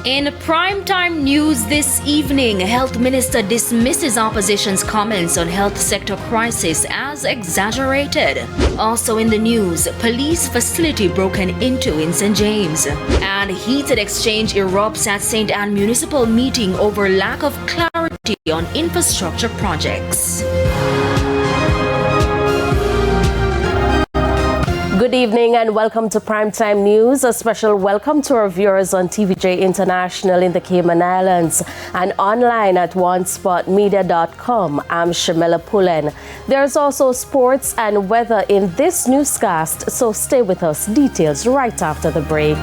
In primetime news this evening, Health Minister dismisses opposition's comments on health sector crisis as exaggerated. Also in the news, police facility broken into in St. James. And heated exchange erupts at St. Anne Municipal meeting over lack of clarity on infrastructure projects. Good evening and welcome to Primetime News. A special welcome to our viewers on TVJ International in the Cayman Islands and online at onespotmedia.com. I'm Shamela Pullen. There's also sports and weather in this newscast, so stay with us. Details right after the break.